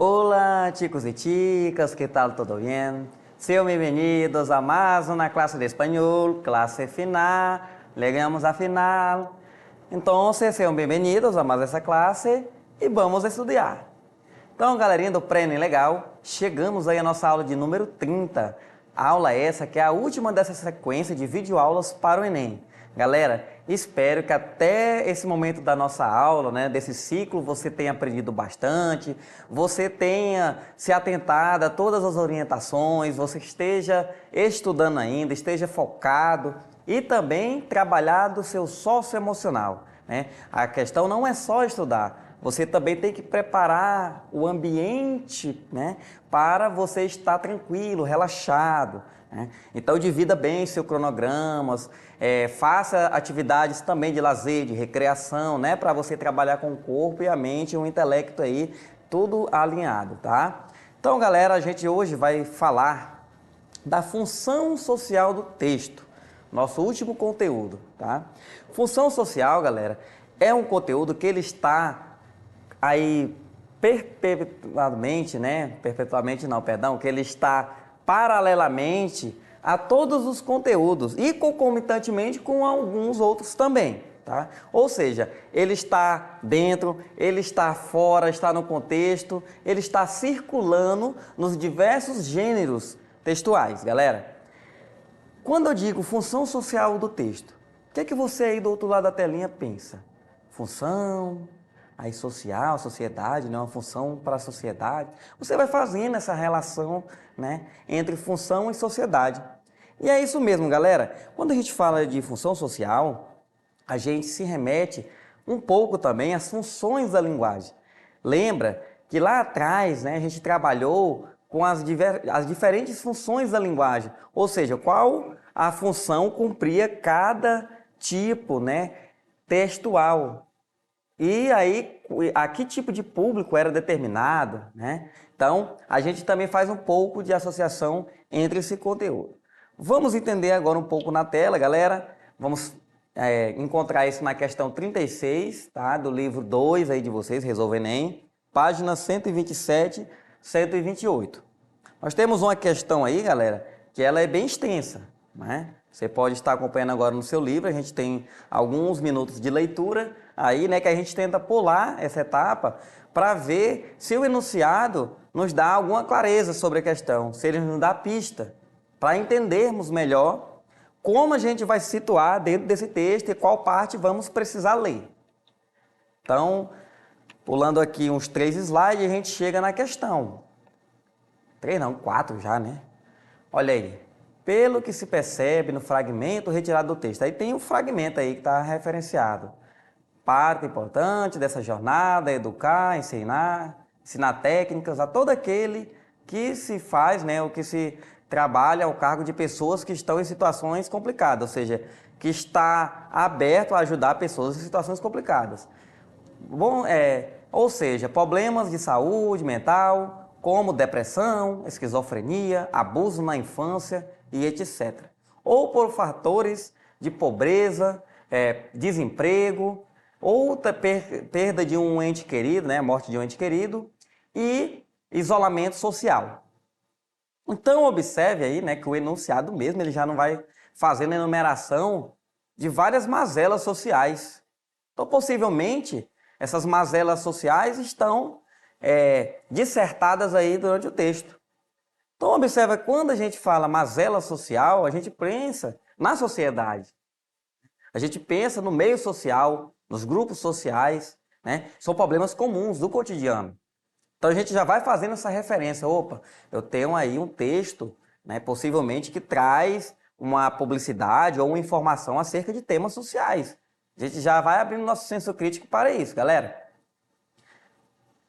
Hola chicos y chicas, ¿qué tal? ¿Todo bien? Sean bienvenidos a más una clase de español, clase final, llegamos a final. Entonces, sejam bem-vindos a mais essa classe e vamos estudar. Então, galerinha do Pré-ENEM Legal, chegamos aí à nossa aula de número 30. Aula essa que é a última dessa sequência de videoaulas para o Enem. Galera, espero que até esse momento da nossa aula, né, desse ciclo, você tenha aprendido bastante, você tenha se atentado a todas as orientações, você esteja estudando ainda, esteja focado e também trabalhado o seu socioemocional, né? A questão não é só estudar, você também tem que preparar o ambiente, né, para você estar tranquilo, relaxado, né? Então divida bem seu cronogramas, faça atividades também de lazer, de recreação, né, para você trabalhar com o corpo e a mente e o intelecto aí, tudo alinhado, tá? Então, galera, a gente hoje vai falar da função social do texto, nosso último conteúdo, tá? Função social, galera, é um conteúdo que ele está aí que ele está paralelamente a todos os conteúdos e concomitantemente com alguns outros também, tá? Ou seja, ele está dentro, ele está fora, está no contexto, ele está circulando nos diversos gêneros textuais, galera. Quando eu digo função social do texto, o que é que você aí do outro lado da telinha pensa? Função, aí social, sociedade, né? Uma função para a sociedade. Você vai fazendo essa relação, né, entre função e sociedade. E é isso mesmo, galera. Quando a gente fala de função social, a gente se remete um pouco também às funções da linguagem. Lembra que lá atrás, né, a gente trabalhou com as diferentes funções da linguagem, ou seja, qual a função cumpria cada tipo, né, textual. E aí, a que tipo de público era determinado, né? Então, a gente também faz um pouco de associação entre esse conteúdo. Vamos entender agora um pouco na tela, galera. Vamos encontrar isso na questão 36, tá? Do livro 2 aí de vocês, Resolva Enem, páginas 127, 128. Nós temos uma questão aí, galera, que ela é bem extensa, né? Você pode estar acompanhando agora no seu livro, a gente tem alguns minutos de leitura aí, né, que a gente tenta pular essa etapa para ver se o enunciado nos dá alguma clareza sobre a questão, se ele nos dá pista, para entendermos melhor como a gente vai se situar dentro desse texto e qual parte vamos precisar ler. Então, pulando aqui uns 3 slides, a gente chega na questão. 3 não, 4 já, né? Olha aí. Pelo que se percebe no fragmento retirado do texto. Aí tem o fragmento aí que está referenciado. Parte importante dessa jornada é educar, ensinar técnicas a todo aquele que se faz, né, ou que se trabalha ao cargo de pessoas que estão em situações complicadas, ou seja, que está aberto a ajudar pessoas em situações complicadas. Bom, ou seja, problemas de saúde mental, como depressão, esquizofrenia, abuso na infância e etc. Ou por fatores de pobreza, desemprego, ou perda de um ente querido, né, morte de um ente querido, e isolamento social. Então, observe aí, né, que o enunciado mesmo ele já não vai fazendo enumeração de várias mazelas sociais. Então, possivelmente, essas mazelas sociais estão dissertadas aí durante o texto. Então, observa, quando a gente fala mazela social, a gente pensa na sociedade. A gente pensa no meio social, nos grupos sociais, né? São problemas comuns do cotidiano. Então, a gente já vai fazendo essa referência. Opa, eu tenho aí um texto, né, possivelmente que traz uma publicidade ou uma informação acerca de temas sociais. A gente já vai abrindo nosso senso crítico para isso, galera.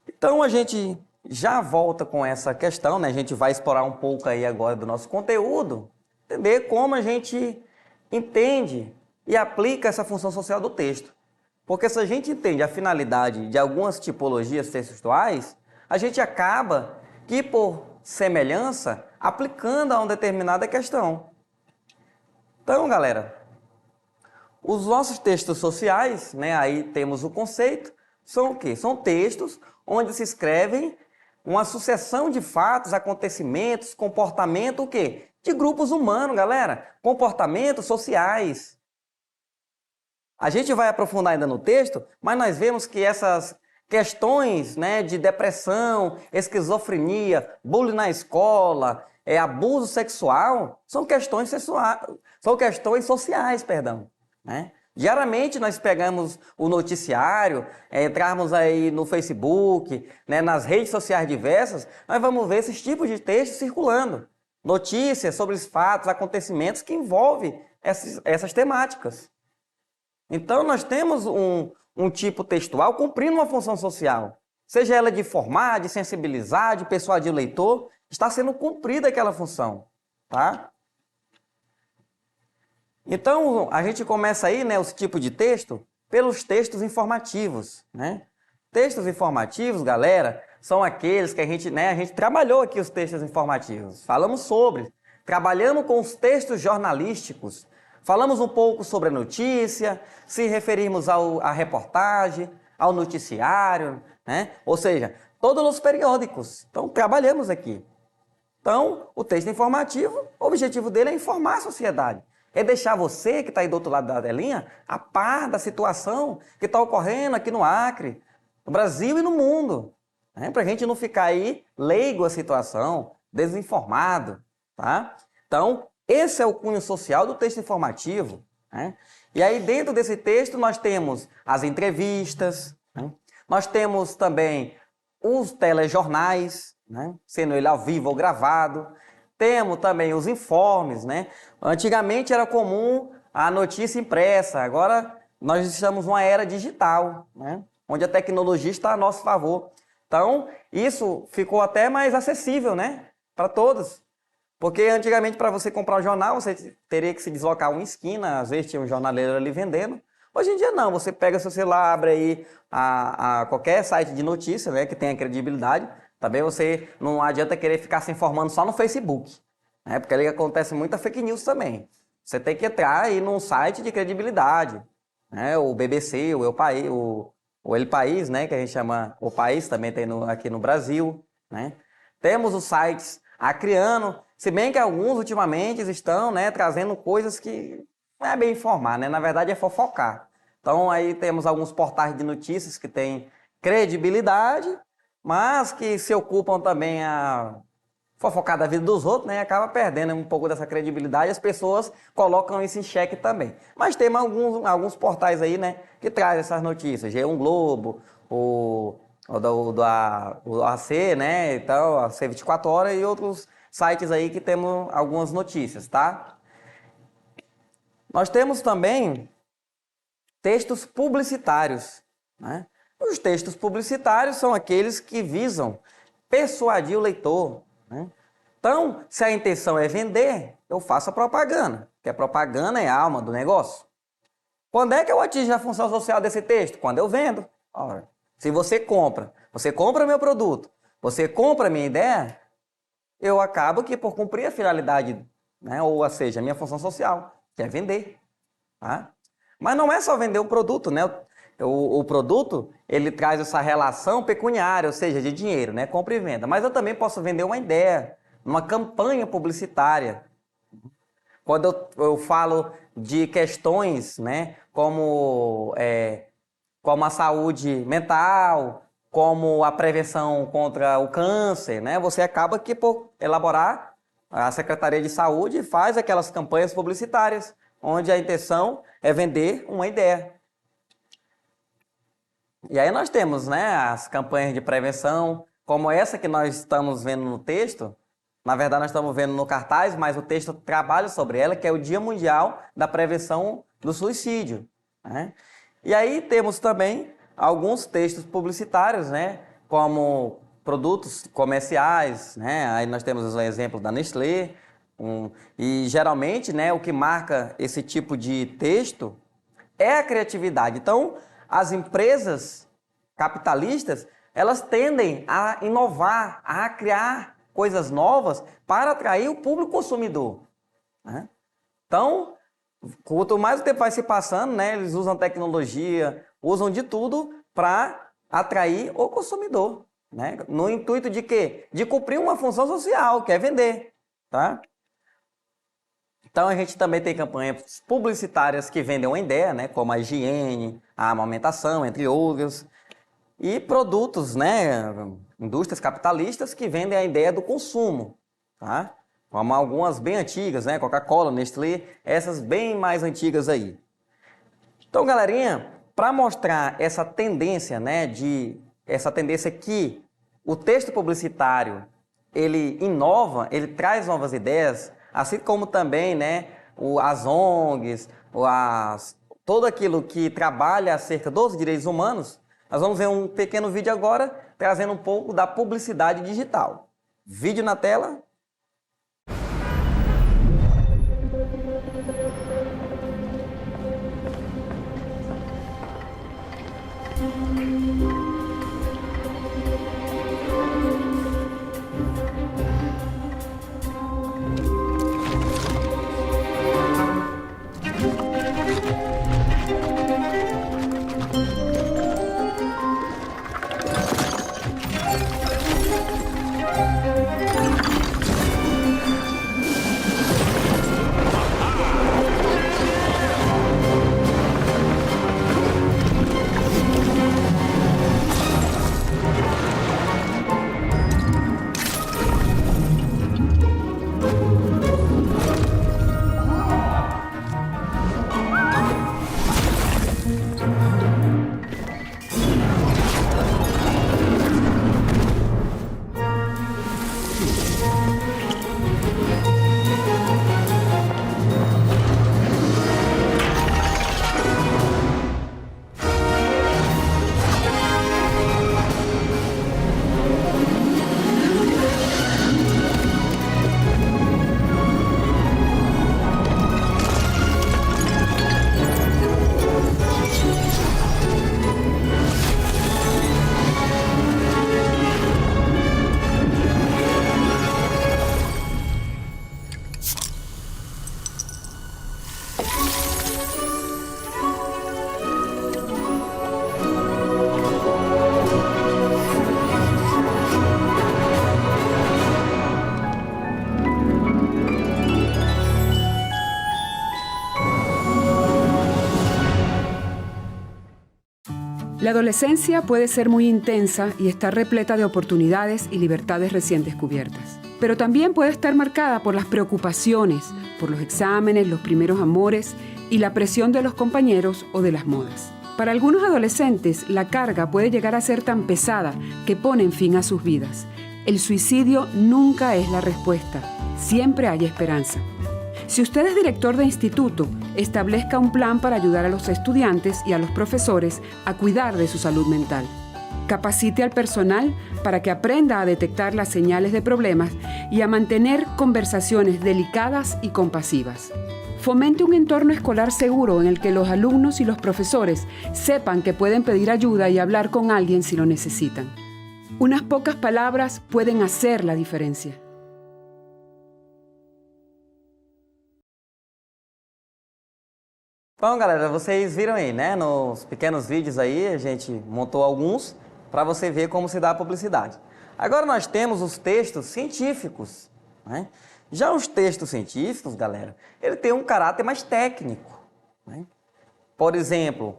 Então, a gente já volta com essa questão, né? A gente vai explorar um pouco aí agora do nosso conteúdo, entender como a gente entende e aplica essa função social do texto. Porque se a gente entende a finalidade de algumas tipologias textuais, a gente acaba que, por semelhança, aplicando a uma determinada questão. Então, galera, os nossos textos sociais, né, aí temos o conceito, são o quê? São textos onde se escrevem uma sucessão de fatos, acontecimentos, comportamento, o quê? De grupos humanos, galera. Comportamentos sociais. A gente vai aprofundar ainda no texto, mas nós vemos que essas questões, né, de depressão, esquizofrenia, bullying na escola, abuso sexual, são questões sociais, perdão, né? Diariamente nós pegamos o noticiário, entrarmos aí no Facebook, né, nas redes sociais diversas, nós vamos ver esses tipos de textos circulando. Notícias sobre os fatos, acontecimentos que envolvem essas temáticas. Então nós temos um tipo textual cumprindo uma função social. Seja ela de informar, de sensibilizar, de persuadir o leitor, está sendo cumprida aquela função, tá? Então, a gente começa aí, né, os tipos de texto, pelos textos informativos, né? Textos informativos, galera, são aqueles que a gente trabalhou aqui os textos informativos, falamos sobre, trabalhamos com os textos jornalísticos, falamos um pouco sobre a notícia, se referirmos à reportagem, ao noticiário, né? Ou seja, todos os periódicos. Então, trabalhamos aqui. Então, o texto informativo, o objetivo dele é informar a sociedade. É deixar você, que está aí do outro lado da telinha, a par da situação que está ocorrendo aqui no Acre, no Brasil e no mundo. Né? Para a gente não ficar aí leigo à situação, desinformado. Tá? Então, esse é o cunho social do texto informativo. Né? E aí, dentro desse texto, nós temos as entrevistas, né? Nós temos também os telejornais, né? Sendo ele ao vivo ou gravado. Temos também os informes, né? Antigamente era comum a notícia impressa, agora nós estamos numa era digital, né? Onde a tecnologia está a nosso favor. Então, isso ficou até mais acessível, né? Para todos. Porque antigamente, para você comprar um jornal, você teria que se deslocar uma esquina, às vezes tinha um jornaleiro ali vendendo. Hoje em dia não, você pega seu celular, abre aí qualquer site de notícia, né, que tenha credibilidade. Também você não adianta querer ficar se informando só no Facebook, né, porque ali acontece muita fake news também. Você tem que entrar aí num site de credibilidade, né, o BBC, o El País, o El País, né, que a gente chama O País, também tem aqui no Brasil, né. Temos os sites Acreano, se bem que alguns ultimamente estão, né, trazendo coisas que não é bem informar, né? Na verdade é fofocar. Então aí temos alguns portais de notícias que têm credibilidade, mas que se ocupam também a fofocar da vida dos outros, né? Acaba perdendo um pouco dessa credibilidade e as pessoas colocam isso em xeque também. Mas tem alguns portais aí, né, que trazem essas notícias. G1 Globo, o AC, né? Então, a C24 e outros sites aí que temos algumas notícias, tá? Nós temos também textos publicitários, né? Os textos publicitários são aqueles que visam persuadir o leitor, né? Então, se a intenção é vender, eu faço a propaganda, porque a propaganda é a alma do negócio. Quando é que eu atingo a função social desse texto? Quando eu vendo. Ora, se você compra meu produto, você compra a minha ideia, eu acabo que por cumprir a finalidade, né? Ou seja, a minha função social, que é vender. Tá? Mas não é só vender um produto, né? O produto, ele traz essa relação pecuniária, ou seja, de dinheiro, né? Compra e venda. Mas eu também posso vender uma ideia, uma campanha publicitária. Quando eu falo de questões, né? Como a saúde mental, como a prevenção contra o câncer, né? Você acaba que por elaborar, a Secretaria de Saúde faz aquelas campanhas publicitárias, onde a intenção é vender uma ideia. E aí nós temos, né, as campanhas de prevenção, como essa que nós estamos vendo no texto. Na verdade, nós estamos vendo no cartaz, mas o texto trabalha sobre ela, que é o Dia Mundial da Prevenção do Suicídio, né? E aí temos também alguns textos publicitários, né, como produtos comerciais, né? Aí nós temos o exemplo da Nestlé. E geralmente, né, o que marca esse tipo de texto é a criatividade. Então, as empresas capitalistas, elas tendem a inovar, a criar coisas novas para atrair o público consumidor, né? Então, quanto mais o tempo vai se passando, né, eles usam tecnologia, usam de tudo para atrair o consumidor. né? No intuito de quê? De cumprir uma função social, que é vender, tá? Então a gente também tem campanhas publicitárias que vendem uma ideia, né? Como a higiene, a amamentação, entre outros. E produtos, né? Indústrias capitalistas que vendem a ideia do consumo, tá? Como algumas bem antigas, né? Coca-Cola, Nestlé, essas bem mais antigas aí. Então, galerinha, para mostrar essa tendência, né, essa tendência que o texto publicitário, ele inova, ele traz novas ideias, assim como também, né, as ONGs, todo aquilo que trabalha acerca dos direitos humanos, nós vamos ver um pequeno vídeo agora, trazendo um pouco da publicidade digital. Vídeo na tela. La adolescencia puede ser muy intensa y estar repleta de oportunidades y libertades recién descubiertas. Pero también puede estar marcada por las preocupaciones, por los exámenes, los primeros amores y la presión de los compañeros o de las modas. Para algunos adolescentes, la carga puede llegar a ser tan pesada que ponen fin a sus vidas. El suicidio nunca es la respuesta. Siempre hay esperanza. Si usted es director de instituto, establezca un plan para ayudar a los estudiantes y a los profesores a cuidar de su salud mental. Capacite al personal para que aprenda a detectar las señales de problemas y a mantener conversaciones delicadas y compasivas. Fomente un entorno escolar seguro en el que los alumnos y los profesores sepan que pueden pedir ayuda y hablar con alguien si lo necesitan. Unas pocas palabras pueden hacer la diferencia. Bom, galera, vocês viram aí, né? Nos pequenos vídeos aí, a gente montou alguns para você ver como se dá a publicidade. Agora nós temos os textos científicos, né? Já os textos científicos, galera, ele tem um caráter mais técnico, né? Por exemplo,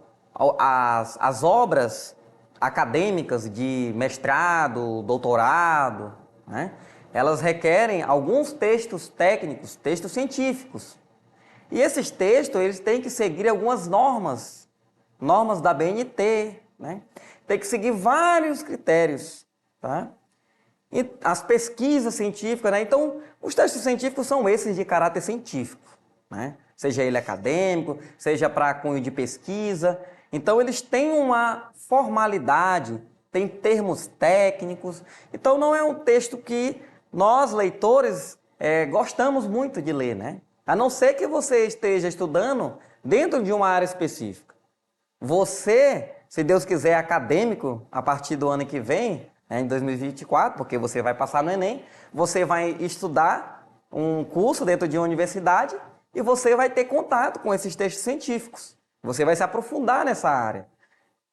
as obras acadêmicas de mestrado, doutorado, né? Elas requerem alguns textos técnicos, textos científicos. E esses textos, eles têm que seguir algumas normas da BNT, né? Tem que seguir vários critérios, tá? E as pesquisas científicas, né? Então, os textos científicos são esses de caráter científico, né? Seja ele acadêmico, seja para cunho de pesquisa. Então, eles têm uma formalidade, têm termos técnicos. Então, não é um texto que nós, leitores, gostamos muito de ler, né? A não ser que você esteja estudando dentro de uma área específica. Você, se Deus quiser, é acadêmico a partir do ano que vem, né, em 2024, porque você vai passar no Enem, você vai estudar um curso dentro de uma universidade e você vai ter contato com esses textos científicos. Você vai se aprofundar nessa área.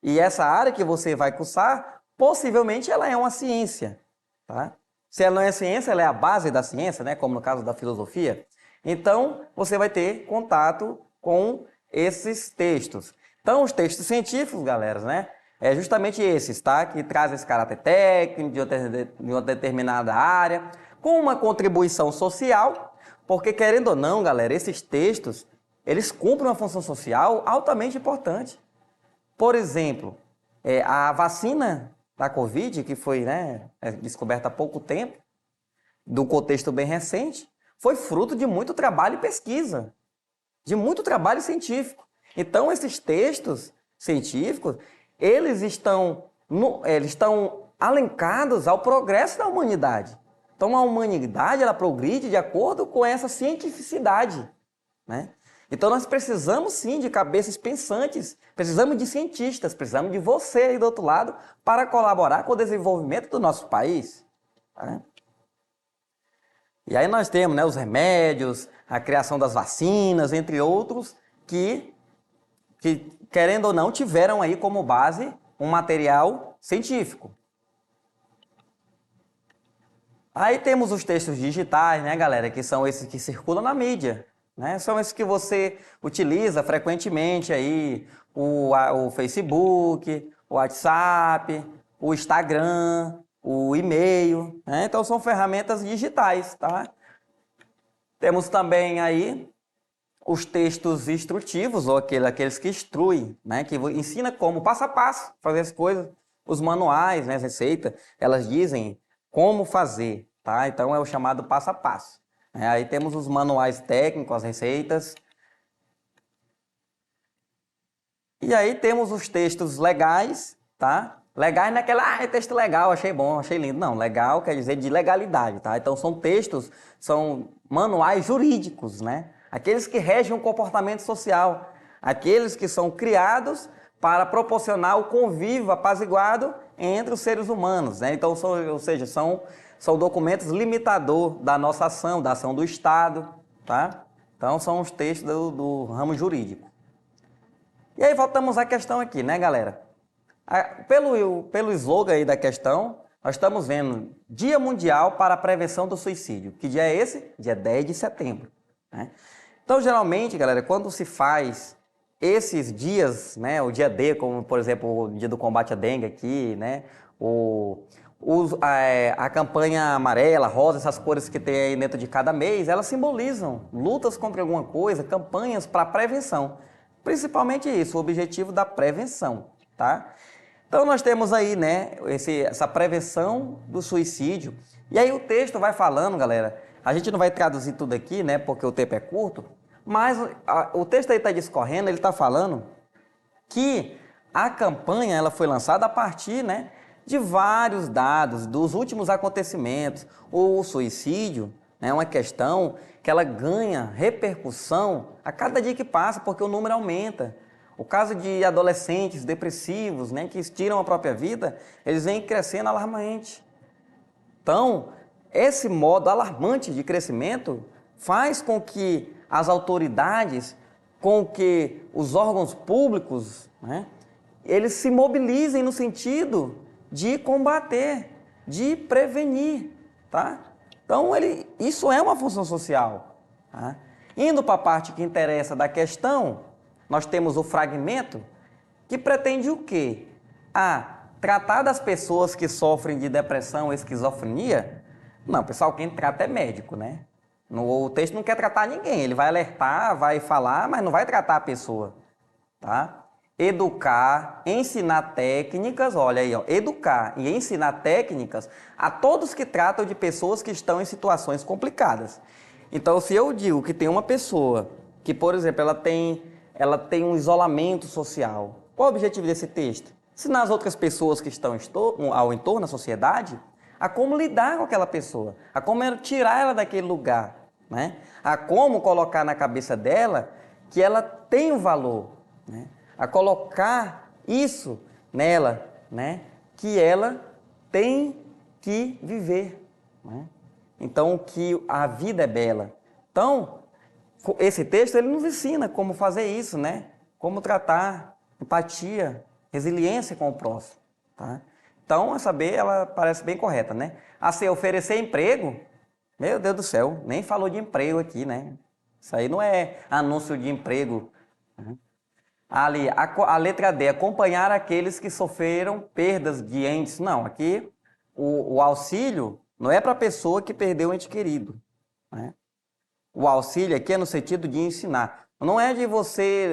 E essa área que você vai cursar possivelmente ela é uma ciência, tá? Se ela não é ciência, ela é a base da ciência, né? Como no caso da filosofia. Então, você vai ter contato com esses textos. Então, os textos científicos, galera, né? É justamente esses, tá? Que trazem esse caráter técnico de uma determinada área, com uma contribuição social, porque, querendo ou não, galera, esses textos, eles cumprem uma função social altamente importante. Por exemplo, a vacina da Covid, que foi, né, descoberta há pouco tempo, do contexto bem recente, foi fruto de muito trabalho e pesquisa, de muito trabalho científico. Então, esses textos científicos, eles estão alinhados ao progresso da humanidade. Então, a humanidade, ela progride de acordo com essa cientificidade, né? Então, nós precisamos, sim, de cabeças pensantes, precisamos de cientistas, precisamos de você aí do outro lado para colaborar com o desenvolvimento do nosso país, tá? E aí nós temos, né, os remédios, a criação das vacinas, entre outros, que, querendo ou não, tiveram aí como base um material científico. Aí temos os textos digitais, né, galera, que são esses que circulam na mídia, né? São esses que você utiliza frequentemente aí, o Facebook, o WhatsApp, o Instagram, o e-mail, né? Então são ferramentas digitais, tá? Temos também aí os textos instrutivos, ou aqueles que instruem, né? Que ensina como, passo a passo, fazer as coisas. Os manuais, né, as receitas, elas dizem como fazer, tá? Então é o chamado passo a passo. Aí temos os manuais técnicos, as receitas. E aí temos os textos legais, tá? Legais naquela, é texto legal, achei bom, achei lindo. Não, legal quer dizer de legalidade, tá? Então são textos, são manuais jurídicos, né? Aqueles que regem o comportamento social, aqueles que são criados para proporcionar o convívio apaziguado entre os seres humanos, né? Então, ou seja, são documentos limitador da nossa ação, da ação do Estado, tá? Então são os textos do ramo jurídico. E aí voltamos à questão aqui, né, galera? Pelo slogan aí da questão, nós estamos vendo Dia Mundial para a Prevenção do Suicídio. Que dia é esse? Dia 10 de setembro. Né? Então, geralmente, galera, quando se faz esses dias, né, o dia D, como, por exemplo, o dia do combate à dengue aqui, né, a campanha amarela, rosa, essas cores que tem aí dentro de cada mês, elas simbolizam lutas contra alguma coisa, campanhas para prevenção. Principalmente isso, o objetivo da prevenção, tá? Então nós temos aí, né, essa prevenção do suicídio. E aí o texto vai falando, galera, a gente não vai traduzir tudo aqui, né, porque o tempo é curto, mas o texto aí está discorrendo, ele está falando que a campanha ela foi lançada a partir, né, de vários dados, dos últimos acontecimentos. O suicídio é uma questão que ela ganha repercussão a cada dia que passa, porque o número aumenta. O caso de adolescentes depressivos, né, que tiram a própria vida, eles vêm crescendo alarmante. Então, esse modo alarmante de crescimento faz com que as autoridades, com que os órgãos públicos, né, eles se mobilizem no sentido de combater, de prevenir, tá? Então, isso é uma função social, tá? Indo para a parte que interessa da questão, nós temos o fragmento, que pretende o quê? Tratar das pessoas que sofrem de depressão, esquizofrenia. Não, pessoal, quem trata é médico, né? O texto não quer tratar ninguém, ele vai alertar, vai falar, mas não vai tratar a pessoa, tá? Educar, ensinar técnicas, olha aí, ó, educar e ensinar técnicas a todos que tratam de pessoas que estão em situações complicadas. Então, se eu digo que tem uma pessoa que, por exemplo, ela tem um isolamento social, qual é o objetivo desse texto? Ensinar as outras pessoas que estão ao entorno, na sociedade, a como lidar com aquela pessoa, a como tirar ela daquele lugar, né? A como colocar na cabeça dela que ela tem um valor, né? A colocar isso nela, né? Que ela tem que viver, né? Então, que a vida é bela. Então, esse texto ele nos ensina como fazer isso, né? Como tratar, empatia, resiliência com o próximo, tá? Então, essa B, ela parece bem correta, né? A C, oferecer emprego. Meu Deus do céu, nem falou de emprego aqui, né? Isso aí não é anúncio de emprego. Ali, a letra D, acompanhar aqueles que sofreram perdas de entes. Não, aqui o auxílio não é para a pessoa que perdeu o ente querido, né? O auxílio aqui é no sentido de ensinar. Não é de você,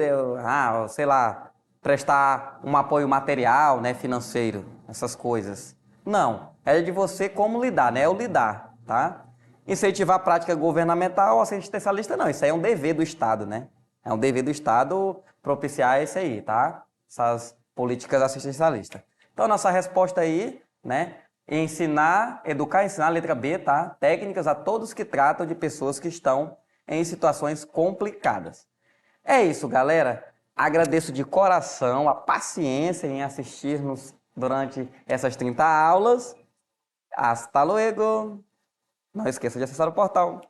sei lá, prestar um apoio material, né, financeiro, essas coisas. Não, é de você como lidar, né? É o lidar, tá? Incentivar a prática governamental, assistencialista não, isso aí é um dever do Estado, né? É um dever do Estado propiciar isso aí, tá? Essas políticas assistencialistas. Então, nossa resposta aí, né? Ensinar, educar, ensinar, letra B, tá? Técnicas a todos que tratam de pessoas que estão em situações complicadas. É isso, galera. Agradeço de coração a paciência em assistir-nos durante essas 30 aulas. Hasta luego! Não esqueça de acessar o portal.